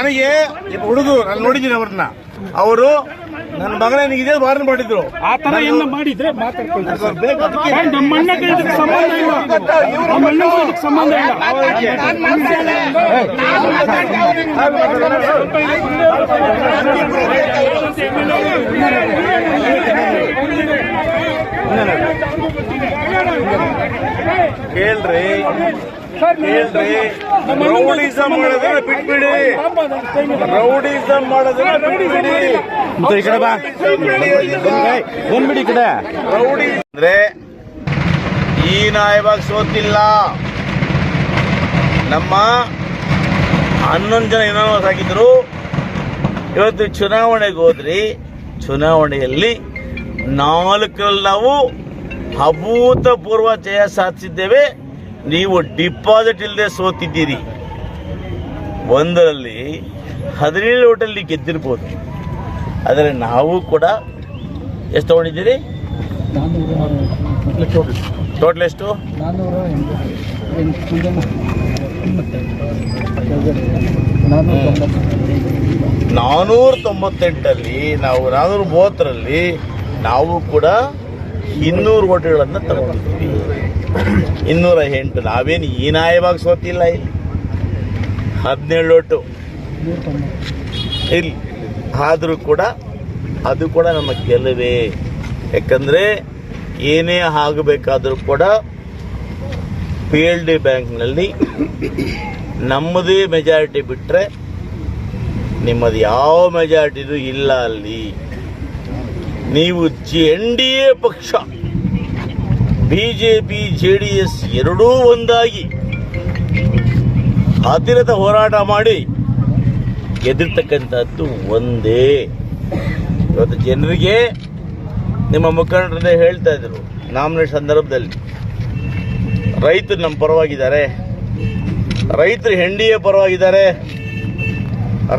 ನನಗೆ ಹುಡುಗರು ನಾನು ನೋಡಿದ್ದೀನಿ ಅವ್ರನ್ನ. ಅವರು ನನ್ನ ಮಗನಿಗೆ ಇದೇ ವಾರ್ನ್ ಮಾಡಿದ್ರು. ಆ ತರ ಎಲ್ಲ ಮಾಡಿದ್ರೆ ನಮ್ಮ ಅಣ್ಣಗೆ ಇದಕ್ಕೆ ಸಂಬಂಧ ಇಲ್ಲ, ನಮ್ಮ ಅಣ್ಣಗೂ ಇದಕ್ಕೆ ಸಂಬಂಧ ಇಲ್ಲ. ಕೇಳ್ರಿ ರೌಡಿಸಂ ಮಾಡೋದನ್ನ ಬಿಟ್ಬಿಡಿ, ರೌಡಿಸಂ ಮಾಡೋದನ್ನ ಬಿಟ್ಬಿಡಿ. ಈ ಕಡೆ ಬಾ, ಬಂದ್ಬಿಡಿ ಈ ಕಡೆ. ರೌಡಿ ಅಂದ್ರೆ ಈ ನಾಯವಾಗಿ ಸೋತಿಲ್ಲ. ನಮ್ಮ 11 ಜನ ಏನೋ ಸಾಕಿದ್ರು. ಇವತ್ತು ಚುನಾವಣೆಗೆ ಹೋದ್ರಿ, ಚುನಾವಣೆಯಲ್ಲಿ 4ರಲ್ಲಿ ನಾವು ಅಭೂತಪೂರ್ವ ಜಯ ಸಾಧಿಸಿದ್ದೇವೆ. ನೀವು ಡಿಪಾಸಿಟ್ ಇಲ್ಲದೆ ಸೋತಿದ್ದೀರಿ. 1ರಲ್ಲಿ 17 ಓಟಲ್ಲಿ ಗೆದ್ದಿರ್ಬೋದು, ಆದರೆ ನಾವು ಕೂಡ ಎಷ್ಟು ತಗೊಂಡಿದ್ದೀರಿ? ಟೋಟಲ್ ಎಷ್ಟು? 498. ನಾವು 430ರಲ್ಲಿ ನಾವು ಕೂಡ 200 ಓಟುಗಳನ್ನು ತಗೊಂಡಿದ್ದೀವಿ. 208. ನಾವೇನು ಹೀನಾಯವಾಗಿ ಸೋತಿಲ್ಲ. ಇಲ್ಲಿ 17 ಓಟು ಇಲ್ಲಿ ಆದರೂ ಕೂಡ ಅದು ಕೂಡ ನಮ್ಮ ಗೆಲುವೇ. ಯಾಕಂದರೆ ಏನೇ ಆಗಬೇಕಾದರೂ ಕೂಡ PLD ಬ್ಯಾಂಕ್ನಲ್ಲಿ ನಮ್ಮದೇ ಮೆಜಾರಿಟಿ ಬಿಟ್ಟರೆ ನಿಮ್ಮದು ಯಾವ ಮೆಜಾರಿಟಿನೂ ಇಲ್ಲ. ಅಲ್ಲಿ ನೀವು NDA ಪಕ್ಷ BJP JDS ಎರಡೂ ಒಂದಾಗಿ ಅತಿರಥ ಹೋರಾಟ ಮಾಡಿ ಗೆದ್ದಿರ್ತಕ್ಕಂಥದ್ದು ಒಂದೇ. ಇವತ್ತು ಜನರಿಗೆ ನಿಮ್ಮ ಮುಖಂಡರನ್ನೇ ಹೇಳ್ತಾ ಇದ್ರು ನಾಮಿನೇಷನ್ ಸಂದರ್ಭದಲ್ಲಿ, ರೈತರು ನಮ್ಮ ಪರವಾಗಿದ್ದಾರೆ, ರೈತರು NDA ಪರವಾಗಿದ್ದಾರೆ,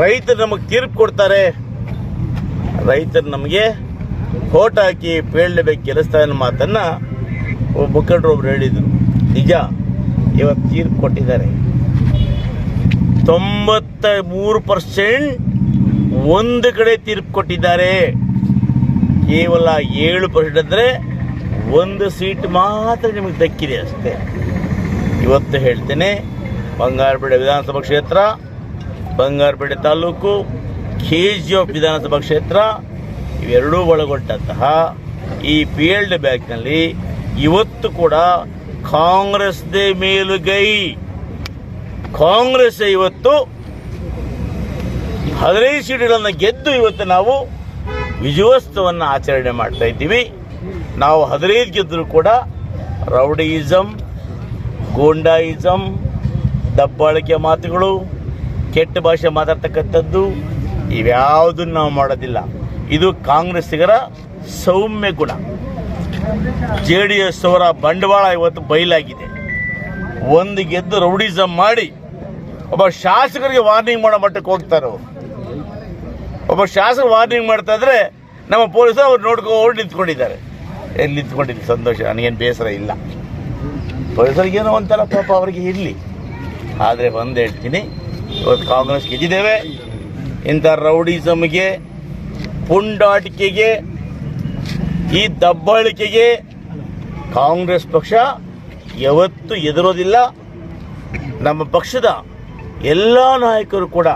ರೈತರು ನಮಗೆ ತೀರ್ಪು ಕೊಡ್ತಾರೆ, ರೈತರು ನಮಗೆ ಓಟ್ ಹಾಕಿ ಬೇಡಲೇಬೇಕು ಗೆಲ್ಲಿಸ್ತಾ ಅನ್ನೋ ಮಾತನ್ನು ಒಬ್ಬ ಮುಖಂಡರು ಒಬ್ರು ಹೇಳಿದರು. ನಿಜ, ಇವತ್ತು ತೀರ್ಪು ಕೊಟ್ಟಿದ್ದಾರೆ. 93% ಒಂದು ಕಡೆ ತೀರ್ಪು ಕೊಟ್ಟಿದ್ದಾರೆ. ಕೇವಲ 7% ಅಂದರೆ 1 ಸೀಟ್ ಮಾತ್ರ ನಿಮಗೆ ದಕ್ಕಿದೆ ಅಷ್ಟೇ. ಇವತ್ತು ಹೇಳ್ತೇನೆ, ಬಂಗಾರಪೇಟೆ ವಿಧಾನಸಭಾ ಕ್ಷೇತ್ರ, ಬಂಗಾರಪೇಟೆ ತಾಲೂಕು, KGF ವಿಧಾನಸಭಾ ಕ್ಷೇತ್ರ ಇವೆರಡೂ ಒಳಗೊಂಡಂತಹ ಈ PLD ಬ್ಯಾಂಕ್ನಲ್ಲಿ ಇವತ್ತು ಕೂಡ ಕಾಂಗ್ರೆಸ್ದೇ ಮೇಲುಗೈ. ಕಾಂಗ್ರೆಸ್ ಇವತ್ತು 15 ಸೀಟುಗಳನ್ನು ಗೆದ್ದು ಇವತ್ತು ನಾವು ವಿಜಯೋತ್ಸವವನ್ನು ಆಚರಣೆ ಮಾಡ್ತಾ ಇದ್ದೀವಿ. ನಾವು 15 ಗೆದ್ದರೂ ಕೂಡ ರೌಡಿಯಿಸಮ್, ಗೂಂಡಾಯಿಸಮ್, ದಬ್ಬಾಳಿಕೆ ಮಾತುಗಳು, ಕೆಟ್ಟ ಭಾಷೆ ಮಾತಾಡ್ತಕ್ಕಂಥದ್ದು ಇವ್ಯಾವುದನ್ನು ನಾವು ಮಾಡೋದಿಲ್ಲ. ಇದು ಕಾಂಗ್ರೆಸ್ಸಿಗರ ಸೌಮ್ಯ ಗುಣ. JDS ಅವರ ಬಂಡವಾಳ ಇವತ್ತು ಬಯಲಾಗಿದೆ. ಒಂದು ಗೆದ್ದು ರೌಡಿಸಮ್ ಮಾಡಿ ಒಬ್ಬ ಶಾಸಕರಿಗೆ ವಾರ್ನಿಂಗ್ ಮಾಡೋ ಮಟ್ಟಕ್ಕೆ ಹೋಗ್ತಾರೆ. ಒಬ್ಬ ಶಾಸಕ ವಾರ್ನಿಂಗ್ ಮಾಡ್ತಾ ಇದ್ರೆ ನಮ್ಮ ಪೊಲೀಸರು ಅವ್ರು ನೋಡ್ಕೊಂಡು ನಿಂತ್ಕೊಂಡಿದ್ದಾರೆ. ಎಲ್ಲಿ ನಿಂತ್ಕೊಂಡಿದ್ದು ಸಂತೋಷ, ನನಗೇನು ಬೇಸರ ಇಲ್ಲ. ಪೊಲೀಸರಿಗೇನೋ ಒಂಥರ ಪಾಪ ಅವರಿಗೆ ಇರಲಿ. ಆದರೆ ಒಂದು ಹೇಳ್ತೀನಿ, ಇವತ್ತು ಕಾಂಗ್ರೆಸ್ ಗೆದ್ದಿದ್ದೇವೆ. ಇಂಥ ರೌಡಿಸಮ್ಗೆ, ಪುಂಡಾಟಿಕೆಗೆ, ಈ ದಬ್ಬಾಳಿಕೆಗೆ ಕಾಂಗ್ರೆಸ್ ಪಕ್ಷ ಯಾವತ್ತೂ ಎದುರೋದಿಲ್ಲ. ನಮ್ಮ ಪಕ್ಷದ ಎಲ್ಲ ನಾಯಕರು ಕೂಡ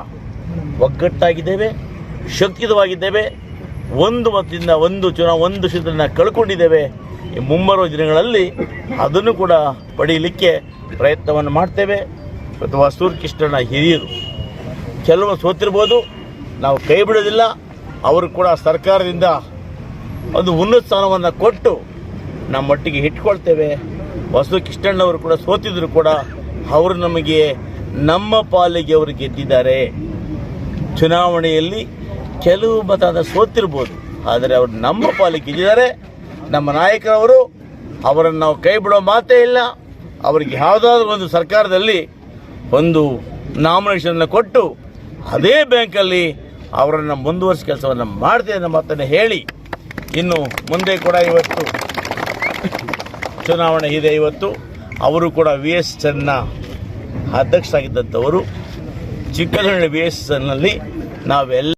ಒಗ್ಗಟ್ಟಾಗಿದ್ದೇವೆ, ಶಕ್ತಿಯುತವಾಗಿದ್ದೇವೆ. ಒಂದು ಮತದಿಂದ ಒಂದು ಸೀಟನ್ನು ಕಳ್ಕೊಂಡಿದ್ದೇವೆ. ಈ ಮುಂಬರುವ ದಿನಗಳಲ್ಲಿ ಅದನ್ನು ಕೂಡ ಪಡೆಯಲಿಕ್ಕೆ ಪ್ರಯತ್ನವನ್ನು ಮಾಡ್ತೇವೆ. ಇವತ್ತು ಹೊಸೂರು ಕೃಷ್ಣಣ್ಣ ಹಿರಿಯರು ಕೆಲವು ಸೋತಿರ್ಬೋದು, ನಾವು ಕೈ ಬಿಡೋದಿಲ್ಲ. ಅವರು ಕೂಡ ಸರ್ಕಾರದಿಂದ ಒಂದು ಉನ್ನತ ಸ್ಥಾನವನ್ನು ಕೊಟ್ಟು ನಮ್ಮೊಟ್ಟಿಗೆ ಇಟ್ಕೊಳ್ತೇವೆ. ಹೊಸೂರು ಕೃಷ್ಣಣ್ಣವರು ಕೂಡ ಸೋತಿದ್ರು ಕೂಡ ಅವರು ನಮಗೆ ನಮ್ಮ ಪಾಲಿಗೆ ಅವರು ಗೆದ್ದಿದ್ದಾರೆ. ಚುನಾವಣೆಯಲ್ಲಿ ಕೆಲವು ಮತದ ಸೋತಿರ್ಬೋದು, ಆದರೆ ಅವರು ನಮ್ಮ ಪಾಲಿಗೆ ಗೆದ್ದಿದ್ದಾರೆ. ನಮ್ಮ ನಾಯಕರವರು, ಅವರನ್ನು ನಾವು ಕೈ ಬಿಡೋ ಮಾತೇ ಇಲ್ಲ. ಅವರಿಗೆ ಯಾವುದಾದ್ರೂ ಒಂದು ಸರ್ಕಾರದಲ್ಲಿ ಒಂದು ನಾಮಿನೇಷನ್ನ ಕೊಟ್ಟು ಅದೇ ಬ್ಯಾಂಕಲ್ಲಿ ಅವರನ್ನು ಮುಂದುವರಿಸಿ ಕೆಲಸವನ್ನು ಮಾಡ್ತೇವೆ ಅನ್ನೋ ಮಾತನ್ನು ಹೇಳಿ, ಇನ್ನು ಮುಂದೆ ಕೂಡ ಇವತ್ತು ಚುನಾವಣೆ ಇದೆ. ಇವತ್ತು ಅವರು ಕೂಡ VS ಚನ್ನ ಅಧ್ಯಕ್ಷರಾಗಿದ್ದಂಥವರು. ಚಿಕ್ಕನಹಳ್ಳಿ ಬೇಸ್ನಲ್ಲಿ ನಾವೆಲ್ಲ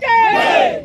जय